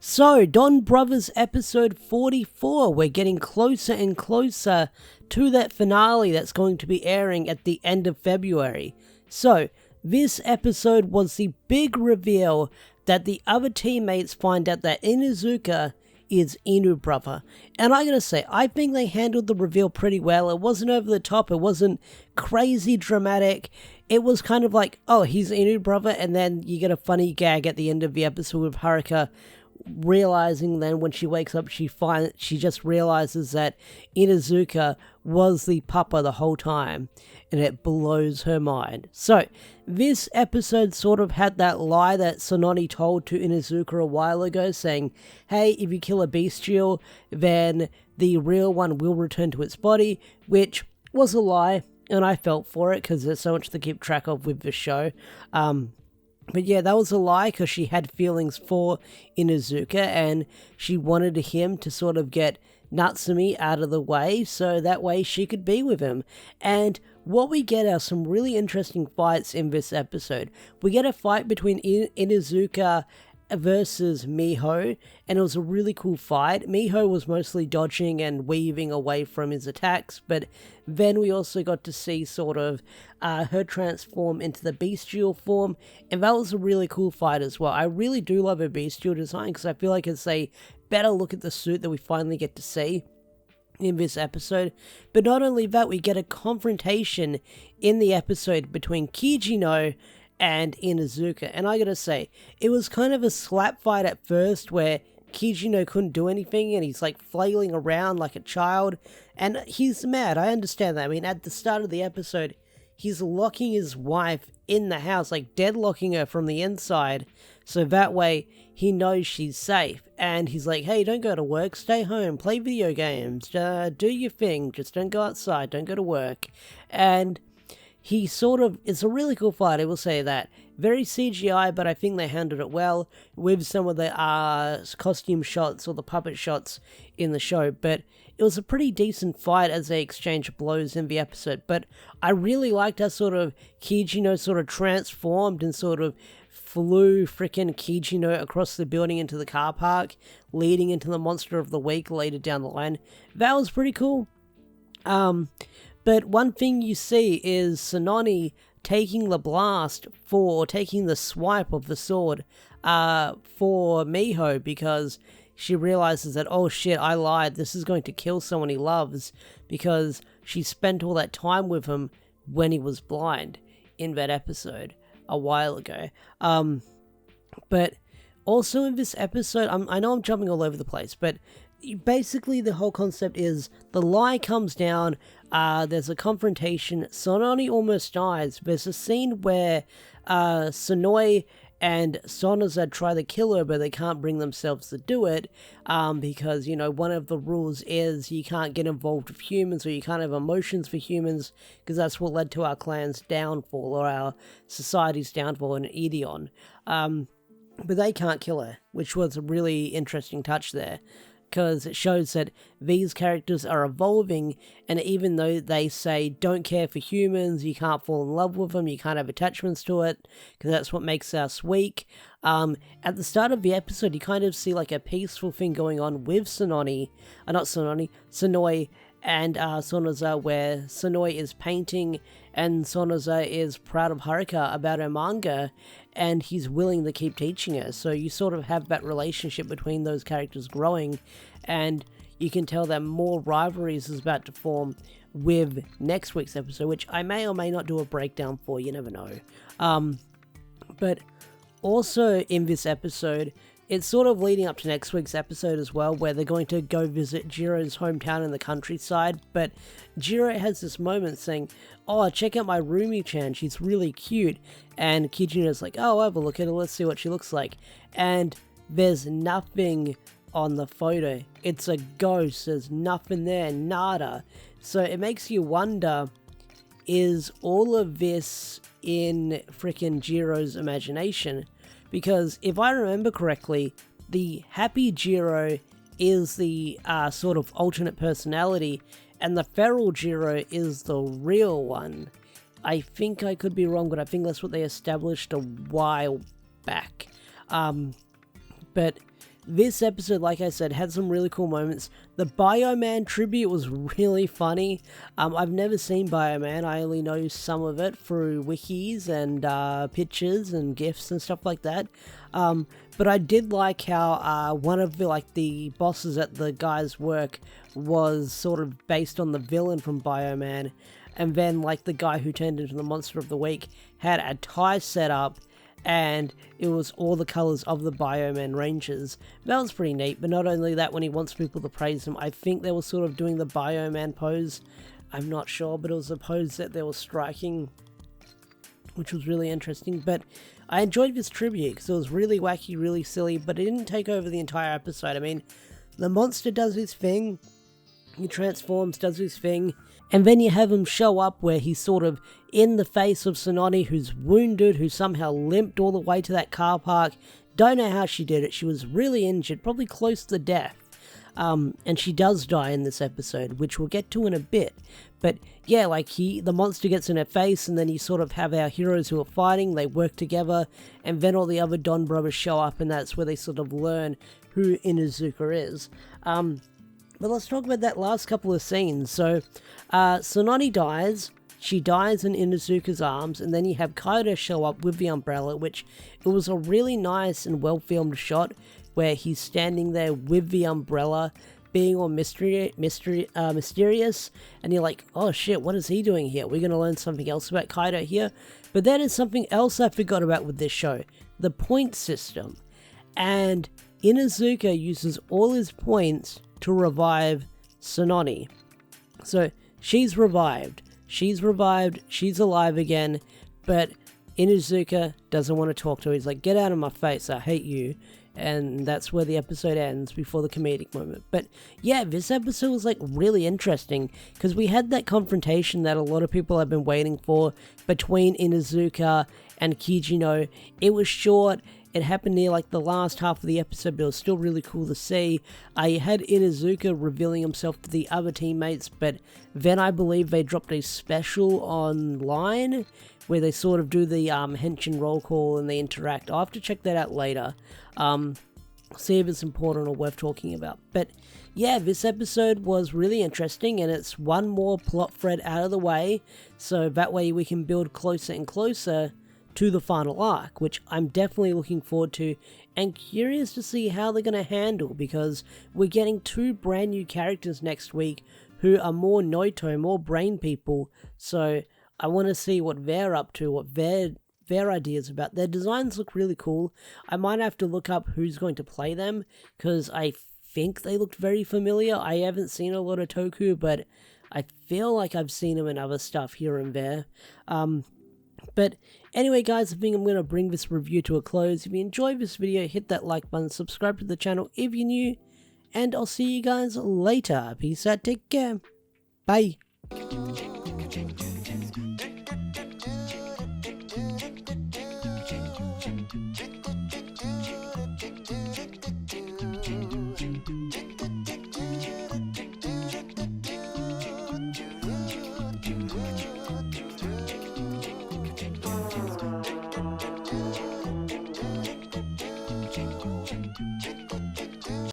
So, Donbrothers episode 44, we're getting closer and closer to that finale that's going to be airing at the end of February. So, this episode was the big reveal that the other teammates find out that Inuzuka is Inu brother. And I gotta say, I think they handled the reveal pretty well. It wasn't over the top, it wasn't crazy dramatic. It was kind of like, oh, he's Inu brother, and then you get a funny gag at the end of the episode with Haruka realizing then when she wakes up she just realizes that Inuzuka was the papa the whole time, and it blows her mind. So this episode sort of had that lie that Sononi told to Inuzuka a while ago, saying, hey, if you kill a bestial then the real one will return to its body, which was a lie, and I felt for it because there's so much to keep track of with this show. But yeah, that was a lie because she had feelings for Inuzuka and she wanted him to sort of get Natsumi out of the way so that way she could be with him. And what we get are some really interesting fights in this episode. We get a fight between Inuzuka versus Miho, and it was a really cool fight. Miho was mostly dodging and weaving away from his attacks, but then we also got to see sort of her transform into the bestial form, and that was a really cool fight as well. I really do love her bestial design because I feel like it's a better look at the suit that we finally get to see in this episode. But not only that, we get a confrontation in the episode between Kijino and Inuzuka, and I gotta say, it was kind of a slap fight at first where Kijino couldn't do anything and he's like flailing around like a child, and he's mad. I understand that. I mean, at the start of the episode he's locking his wife in the house, like deadlocking her from the inside, so that way he knows she's safe, and he's like, hey, don't go to work, stay home, play video games, do your thing, just don't go outside, don't go to work. And he sort of, it's a really cool fight, I will say that. Very CGI, but I think they handled it well with some of the costume shots or the puppet shots in the show. But it was a pretty decent fight as they exchange blows in the episode. But I really liked how sort of Kijino sort of transformed and sort of flew frickin' Kijino across the building into the car park, leading into the Monster of the Week later down the line. That was pretty cool. But one thing you see is Sononi taking the blast taking the swipe of the sword for Miho, because she realizes that, oh shit, I lied, this is going to kill someone he loves, because she spent all that time with him when he was blind in that episode a while ago. But also in this episode, I know I'm jumping all over the place, but basically the whole concept is the lie comes down, there's a confrontation, Sononi almost dies, there's a scene where Sonoi and Sonoza try to kill her, but they can't bring themselves to do it, because, you know, one of the rules is you can't get involved with humans, or you can't have emotions for humans, because that's what led to our clan's downfall, or our society's downfall in Edeon. But they can't kill her, which was a really interesting touch there, because it shows that these characters are evolving, and even though they say don't care for humans, you can't fall in love with them, you can't have attachments to it, because that's what makes us weak. At the start of the episode, you kind of see like a peaceful thing going on with Sonoi and Sonoza, where Sonoi is painting and Sonoza is proud of Haruka about her manga, and he's willing to keep teaching her. So you sort of have that relationship between those characters growing, and you can tell that more rivalries is about to form with next week's episode, which I may or may not do a breakdown for, you never know. But also in this episode, it's sort of leading up to next week's episode as well, where they're going to go visit Jiro's hometown in the countryside, but Jiro has this moment saying, oh, check out my Rumi-chan, she's really cute, and Kijino's like, oh, I'll have a look at her, let's see what she looks like, and there's nothing on the photo, it's a ghost, there's nothing there, nada, so it makes you wonder, is all of this in frickin' Jiro's imagination? Because if I remember correctly, the happy Jiro is the sort of alternate personality, and the feral Jiro is the real one. I think I could be wrong, but I think that's what they established a while back. But this episode, like I said, had some really cool moments. The Bioman tribute was really funny. I've never seen Bioman. I only know some of it through wikis and pictures and GIFs and stuff like that. But I did like how one of the bosses at the guy's work was sort of based on the villain from Bioman. And then like the guy who turned into the Monster of the Week had a tie set up, and it was all the colours of the Bioman Rangers. That was pretty neat, but not only that, when he wants people to praise him, I think they were sort of doing the Bioman pose. I'm not sure, but it was a pose that they were striking, which was really interesting. But I enjoyed this tribute because it was really wacky, really silly, but it didn't take over the entire episode. I mean, the monster does his thing, he transforms, does his thing, and then you have him show up where he's sort of in the face of Sononi, who's wounded, who somehow limped all the way to that car park. Don't know how she did it. She was really injured, probably close to death. And she does die in this episode, which we'll get to in a bit. But yeah, like the monster gets in her face, and then you sort of have our heroes who are fighting, they work together, and then all the other Don brothers show up, and that's where they sort of learn who Inuzuka is. But let's talk about that last couple of scenes. So, Sononi dies. She dies in Inuzuka's arms, and then you have Kaido show up with the umbrella, which it was a really nice and well-filmed shot where he's standing there with the umbrella, being all mysterious, and you're like, oh shit, what is he doing here? We're going to learn something else about Kaido here. But that is something else I forgot about with this show, the point system. And Inuzuka uses all his points to revive Sononi. So she's revived, she's alive again, but Inuzuka doesn't want to talk to her. He's like, get out of my face, I hate you. And that's where the episode ends, before the comedic moment. But yeah, this episode was like really interesting, because we had that confrontation that a lot of people have been waiting for between Inuzuka and Kijino. It was short. It happened near like the last half of the episode, but it was still really cool to see. I had Inuzuka revealing himself to the other teammates, but then I believe they dropped a special online where they sort of do the henshin roll call and they interact. I'll have to check that out later. See if it's important or worth talking about. But yeah, this episode was really interesting, and it's one more plot thread out of the way, so that way we can build closer and closer to the final arc, which I'm definitely looking forward to and curious to see how they're going to handle, because we're getting 2 brand new characters next week who are more Noito, more brain people, so I want to see what they're up to, what their ideas about. Their designs look really cool. I might have to look up who's going to play them, because I think they looked very familiar. I haven't seen a lot of Toku, but I feel like I've seen them in other stuff here and there. But anyway guys, I think I'm going to bring this review to a close. If you enjoyed this video, hit that like button, subscribe to the channel if you're new, and I'll see you guys later. Peace out, take care, bye.